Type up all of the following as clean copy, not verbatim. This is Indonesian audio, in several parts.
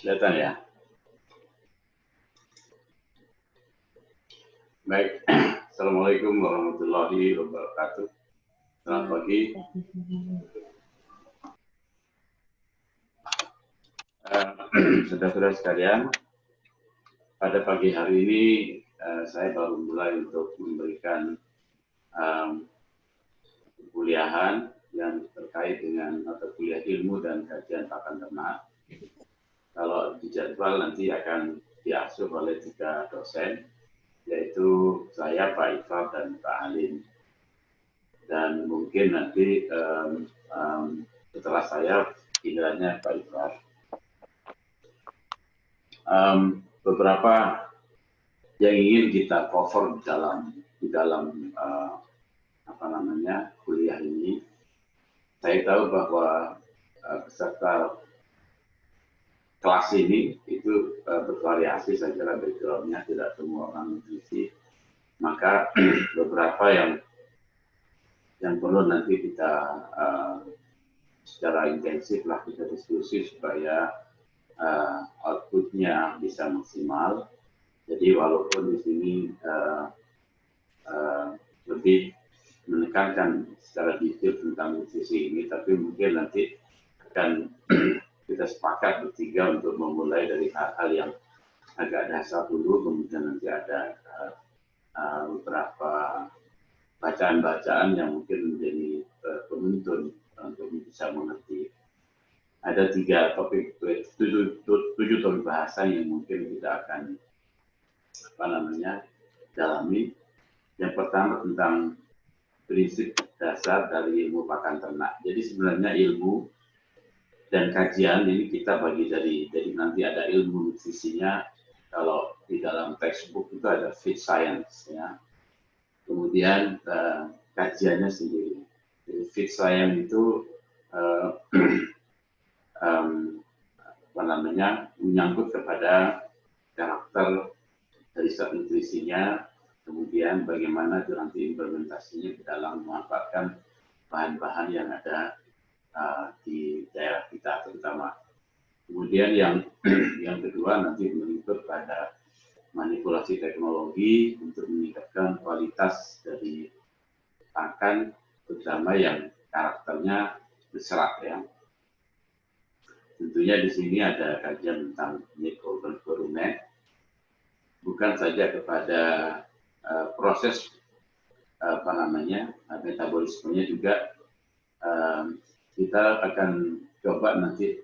Kelihatan ya? Baik. Assalamualaikum warahmatullahi wabarakatuh. Selamat pagi. Saudara-saudara sekalian, pada pagi hari ini saya baru mulai untuk memberikan kuliahan yang terkait dengan mata kuliah ilmu dan kajian pakan ternak. Kalau di jadwal nanti akan diasuh oleh 3 dosen, yaitu saya, Pak Ifrah, dan Pak Halim. Dan mungkin nanti setelah saya kiranya Pak Ifrah. Beberapa yang ingin kita cover di dalam kuliah ini. Saya tahu bahwa peserta kelas ini itu bervariasi, saya kira background-nya tidak semua orang nutrisi. Maka beberapa yang perlu nanti kita secara intensif lah kita diskusi supaya outputnya bisa maksimal. Jadi walaupun di sini lebih menekankan secara detail tentang nutrisi ini, tapi mungkin nanti akan kita sepakat bertiga untuk memulai dari hal-hal yang agak dasar dulu, kemudian nanti ada beberapa bacaan-bacaan yang mungkin menjadi penuntun untuk bisa mengerti. Ada 7 topik bahasan yang mungkin kita akan dalami. Yang pertama tentang prinsip dasar dari ilmu pakan ternak. Jadi sebenarnya ilmu dan kajian ini kita bagi jadi nanti ada ilmu nutrisinya. Kalau di dalam textbook itu ada feed science ya. Kemudian kajiannya sendiri. Jadi feed science itu menyangkut kepada karakter dari zat nutrisinya, kemudian bagaimana nanti implementasinya di dalam memanfaatkan bahan-bahan yang ada di daerah kita terutama. Kemudian yang kedua nanti mengikut pada manipulasi teknologi untuk meningkatkan kualitas dari pakan, terutama yang karakternya berserat ya. Tentunya di sini ada kajian tentang mikroorganisme, bukan saja kepada proses metabolismenya juga. Kita akan coba nanti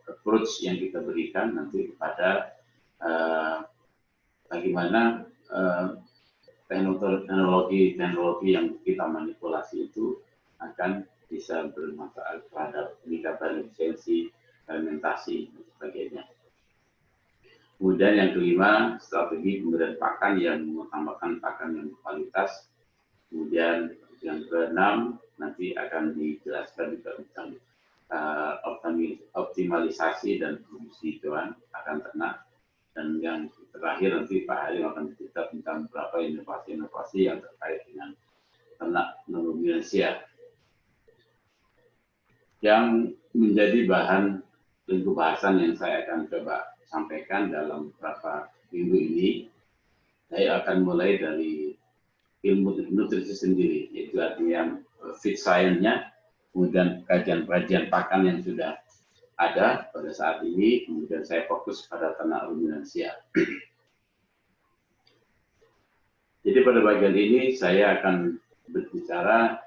approach yang kita berikan nanti kepada bagaimana teknologi yang kita manipulasi itu akan bisa bermanfaat terhadap peningkatan efisiensi fermentasi dan sebagainya. Kemudian yang kelima, strategi pemberian pakan yang mengutamakan pakan yang berkualitas. Kemudian yang keenam nanti akan dijelaskan juga tentang optimalisasi dan produksi pakan ternak. Dan yang terakhir nanti Pak Halim akan bercerita tentang beberapa inovasi-inovasi yang terkait dengan ternak non-ruminansia yang menjadi bahan bahasan yang saya akan coba sampaikan dalam beberapa minggu ini. Saya akan mulai dari ilmu nutrisi sendiri, yaitu artinya feed science-nya, kemudian kajian pakan yang sudah ada pada saat ini, kemudian saya fokus pada ternak ruminansia. Jadi pada bagian ini saya akan berbicara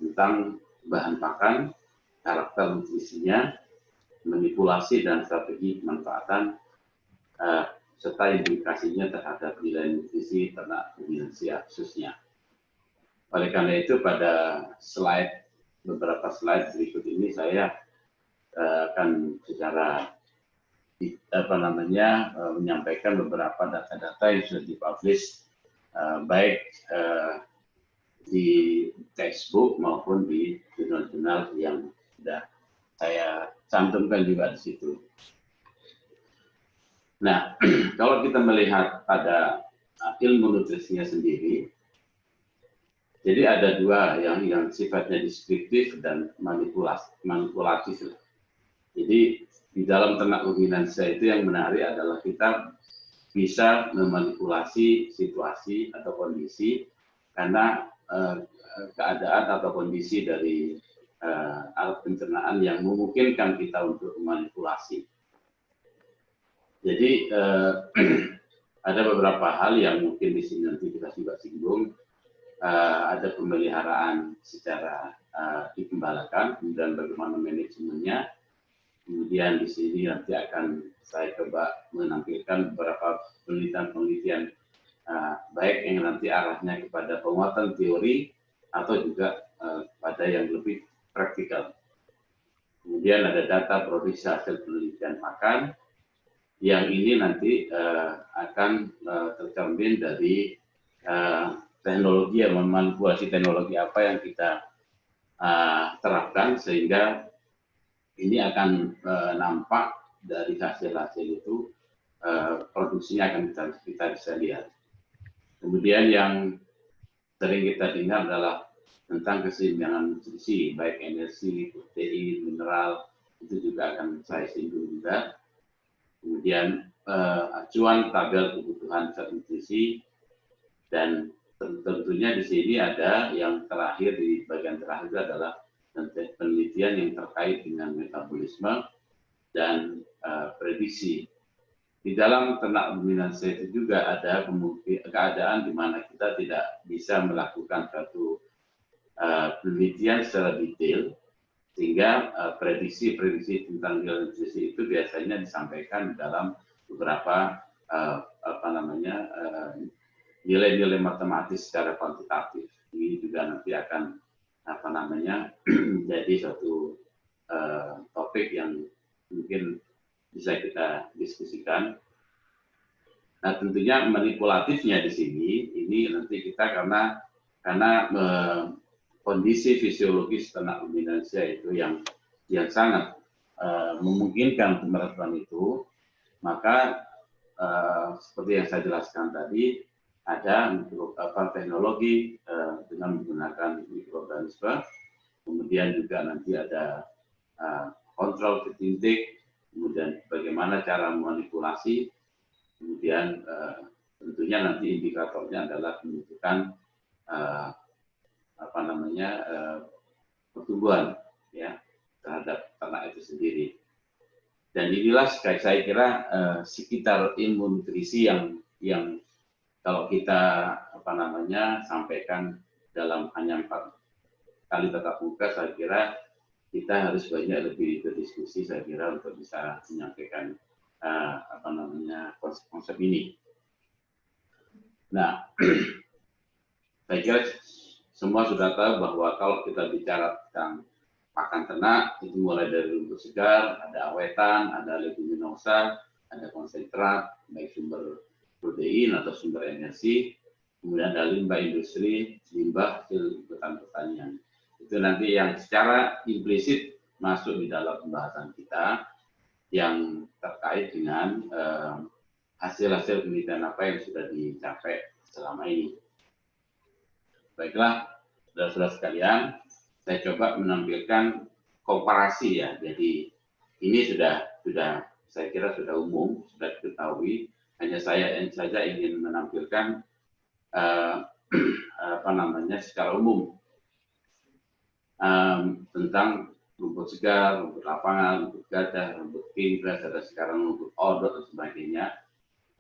tentang bahan pakan, karakter nutrisinya, manipulasi dan strategi pemanfaatan, serta implikasinya terhadap nilai nutrisi ternak ruminansia khususnya. Oleh karena itu pada beberapa slide berikut ini saya akan secara menyampaikan beberapa data-data yang sudah dipublish baik di textbook maupun di jurnal-jurnal yang sudah saya cantumkan juga di situ. Nah, kalau kita melihat pada ilmu nutrisinya sendiri, jadi ada 2 yang sifatnya deskriptif dan manipulatif. Jadi di dalam ternak ruminansia itu yang menarik adalah kita bisa memanipulasi situasi atau kondisi karena keadaan atau kondisi dari alat pencernaan yang memungkinkan kita untuk memanipulasi. Jadi ada beberapa hal yang mungkin di sini nanti kita juga singgung. Ada pemeliharaan secara digembalakan, kemudian bagaimana manajemennya. Kemudian di sini nanti akan saya coba menampilkan beberapa penelitian-penelitian baik yang nanti arahnya kepada penguatan teori atau juga pada yang lebih praktikal. Kemudian ada data produksi hasil penelitian pakan yang ini nanti akan tercermin dari teknologi yang memanipulasi teknologi apa yang kita terapkan sehingga ini akan nampak dari hasil-hasil itu produksinya akan kita bisa lihat. Kemudian yang sering kita dengar adalah tentang keseimbangan nutrisi, baik energi, protein, mineral, itu juga akan saya singgung juga. Kemudian acuan tabel kebutuhan zat nutrisi, dan tentunya di sini ada yang terakhir, di bagian terakhir adalah penelitian yang terkait dengan metabolisme dan prediksi. Di dalam ternak ruminansia itu juga ada keadaan di mana kita tidak bisa melakukan suatu penelitian secara detail, sehingga prediksi-prediksi tentang nilai nutrisi itu biasanya disampaikan dalam beberapa nilai-nilai matematis secara kuantitatif. Ini juga nanti akan menjadi suatu topik yang mungkin bisa kita diskusikan. Nah, tentunya manipulatifnya di sini ini nanti kita karena kondisi fisiologis ternak ruminansia itu yang sangat memungkinkan pemerataan itu, maka seperti yang saya jelaskan tadi, ada teknologi dengan menggunakan mikroorganisme, kemudian juga nanti ada kontrol ketindik, kemudian bagaimana cara memanipulasi, kemudian tentunya nanti indikatornya adalah menunjukkan pertumbuhan ya terhadap ternak itu sendiri. Dan inilah saya kira sekitar ilmu nutrisi yang kalau kita sampaikan dalam hanya 4 kali tatap muka, saya kira kita harus banyak lebih berdiskusi, saya kira, untuk bisa menyampaikan konsep ini. Nah, saya kira semua sudah tahu bahwa kalau kita bicara tentang pakan ternak, itu mulai dari rumput segar, ada awetan, ada leguminosa, ada konsentrat, baik sumber protein atau sumber energi, kemudian ada limbah industri, limbah hasil hutan pertanian. Itu nanti yang secara implisit masuk di dalam pembahasan kita yang terkait dengan hasil-hasil penelitian apa yang sudah dicapai selama ini. Baiklah, saudara-saudara sekalian, saya coba menampilkan komparasi ya. Jadi ini sudah saya kira sudah umum, sudah diketahui. Hanya saya saja ingin menampilkan secara umum tentang rumput segar, rumput lapangan, rumput gajah, rumput kinggrass, ada sekarang rumput odot dan sebagainya.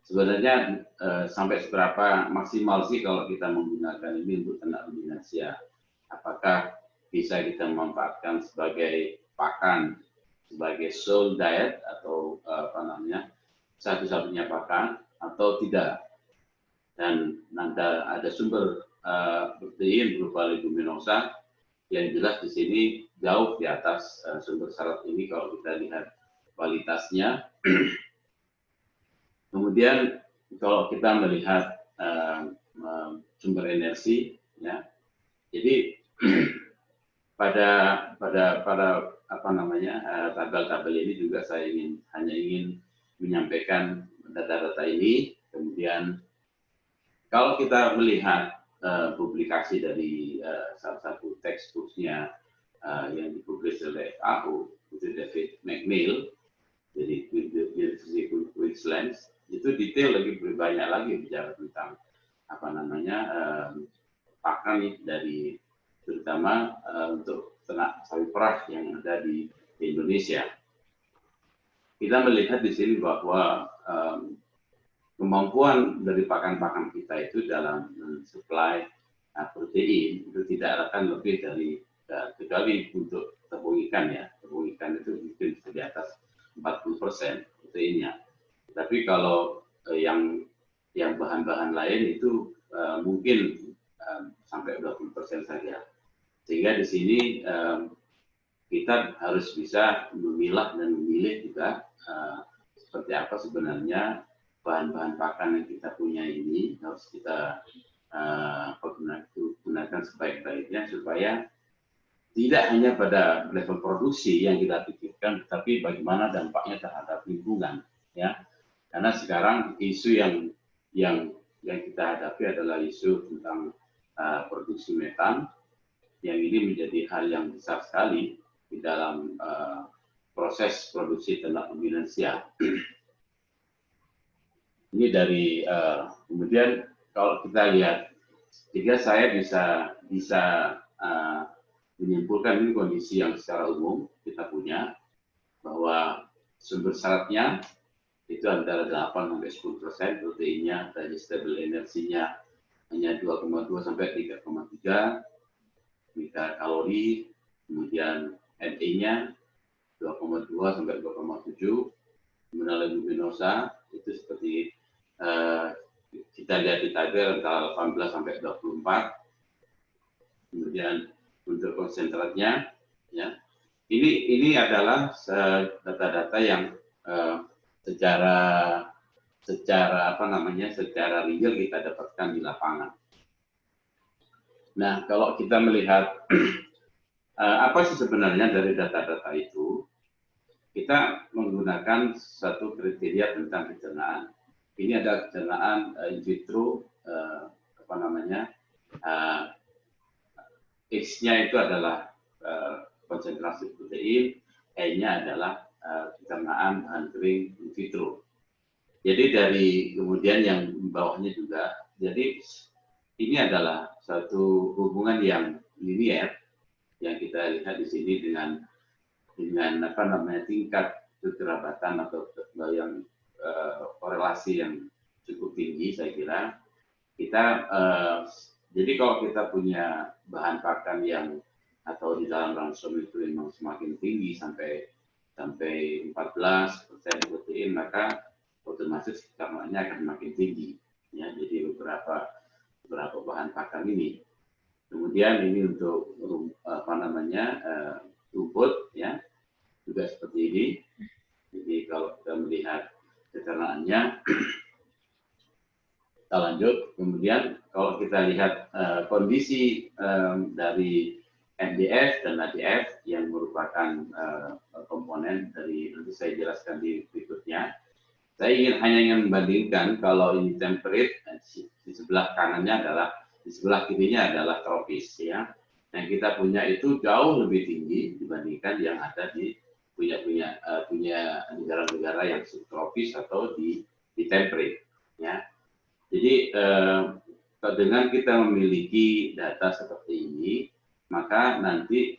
Sebenarnya sampai seberapa maksimal sih kalau kita menggunakan ini untuk ternak ruminansia? Apakah bisa kita memanfaatkan sebagai pakan, sebagai sole diet atau satu-satunya pakan atau tidak? Dan ada sumber protein berupa leguminosa yang jelas di sini jauh di atas sumber syarat ini kalau kita lihat kualitasnya. Kemudian kalau kita melihat sumber energi, ya, jadi pada tabel-tabel ini juga saya hanya ingin menyampaikan data-data ini. Kemudian kalau kita melihat publikasi dari salah satu textbooknya yang dipublish oleh FAO, itu David McNeil, jadi University Queensland itu detail lagi, banyak lagi bicara tentang apa namanya pakan dari terutama untuk ternak sapi perah yang ada di Indonesia. Kita melihat di sini bahwa kemampuan dari pakan-pakan kita itu dalam supply protein itu tidak akan lebih dari kecuali untuk tepung ikan ya. Tepung ikan itu mungkin bisa di atas 40% proteinnya. Tapi kalau yang bahan-bahan lain itu mungkin sampai 20% saja. Sehingga di sini kita harus bisa memilah dan memilih juga seperti apa sebenarnya bahan-bahan pakan yang kita punya ini harus kita gunakan sebaik-baiknya supaya tidak hanya pada level produksi yang kita pikirkan, tapi bagaimana dampaknya terhadap lingkungan, ya. Karena sekarang isu yang kita hadapi adalah isu tentang produksi metan, yang ini menjadi hal yang besar sekali di dalam proses produksi ternak kombinasial. Ini dari kemudian kalau kita lihat, jika saya bisa menyimpulkan ini kondisi yang secara umum kita punya, bahwa sumber seratnya itu antara 8-10%, proteinnya, digestible energinya hanya 2,2 sampai 3,3 kalori, kemudian NE-nya 2,2 sampai 2,7, kemudian leguminosa itu seperti kita lihat di tabel antara 18 sampai 24, kemudian untuk konsentratnya, ya ini adalah data-data yang secara apa namanya secara real kita dapatkan di lapangan. Nah, kalau kita melihat apa sih sebenarnya dari data-data itu, kita menggunakan satu kriteria tentang pencernaan. Ini ada pencernaan in vitro, apa namanya, X-nya itu adalah konsentrasi protein, E-nya adalah pencernaan bahan kering in vitro. Jadi dari kemudian yang bawahnya juga, jadi ini adalah satu hubungan yang linier yang kita lihat di sini dengan apa namanya tingkat kekerabatan atau yang korelasi yang cukup tinggi, saya kira. Kita jadi kalau kita punya bahan pakan yang atau di dalam ransum itu memang semakin tinggi sampai 14% protein, maka otomatis kamarnya akan makin tinggi, ya. Jadi beberapa bahan pakan ini. Kemudian ini untuk apa namanya rumput, ya, juga seperti ini. Jadi kalau kita melihat pencernaannya, kita lanjut. Kemudian kalau kita lihat kondisi dari NDF dan ADF yang merupakan komponen dari, nanti saya jelaskan di berikutnya. Saya hanya ingin membandingkan kalau ini temperate, di sebelah kanannya adalah, di sebelah kirinya adalah tropis, ya. Yang kita punya itu jauh lebih tinggi dibandingkan yang ada di punya negara-negara yang subtropis atau di temperate, ya. Jadi dengan kita memiliki data seperti ini, maka nanti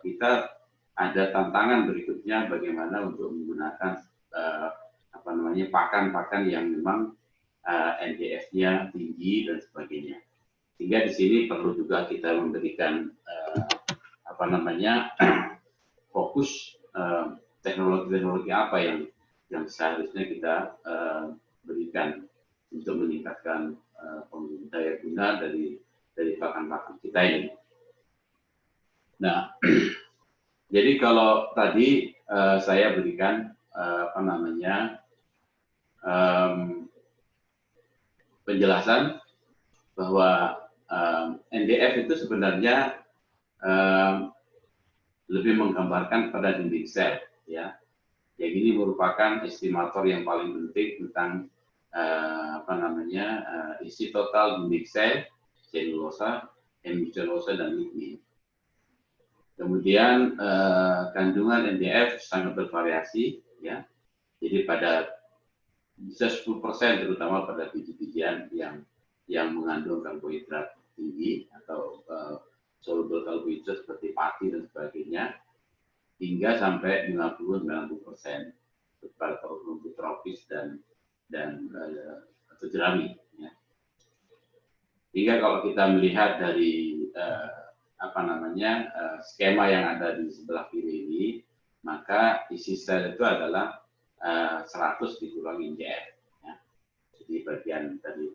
kita ada tantangan berikutnya bagaimana untuk menggunakan apa namanya pakan-pakan yang memang NDF-nya tinggi dan sebagainya. Sehingga di sini perlu juga kita memberikan apa namanya fokus teknologi-teknologi apa yang seharusnya kita berikan untuk meningkatkan daya guna dari pakan-pakan kita ini. Nah, jadi kalau tadi saya berikan apa namanya penjelasan bahwa NDF itu sebenarnya lebih menggambarkan pada dinding sel, ya. Yang ini merupakan estimator yang paling penting tentang apa namanya isi total dinding sel, selulosa, hemiselulosa dan lignin. Kemudian kandungan NDF sangat bervariasi, ya. Jadi pada bisa 10% terutama pada biji-bijian yang mengandung karbohidrat tinggi atau soluble karbohidrat seperti padi dan sebagainya, hingga sampai 50-90% pada rumput tropis dan atau jerami. Ya. Hingga kalau kita melihat dari skema yang ada di sebelah kiri ini, maka isi sel itu adalah 100 dikurangi NCF. Ya. Jadi bagian tadi.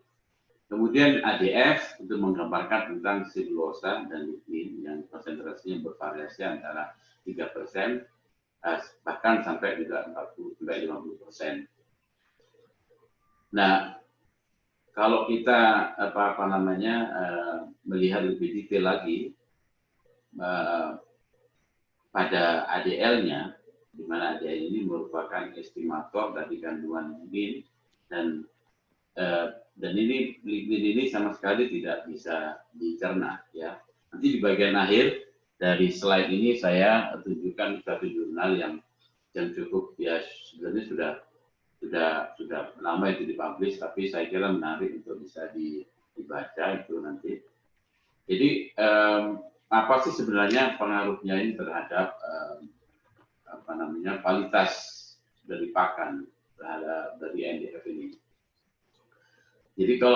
Kemudian ADF itu menggambarkan tentang selulosa dan lignin yang konsentrasinya bervariasi antara 3%, bahkan sampai juga 40-50%. Nah, kalau kita melihat lebih detail lagi pada ADL-nya, di mana ADL ini merupakan estimator dari kandungan lignin dan ini lignin ini sama sekali tidak bisa dicerna, ya. Nanti di bagian akhir dari slide ini saya tunjukkan satu jurnal yang cukup, ya, sebenarnya sudah lama itu dipublish, tapi saya kira menarik untuk bisa dibaca itu nanti. Jadi apa sih sebenarnya pengaruhnya ini terhadap kualitas dari pakan terhadap dari NDF ini? Jadi kalau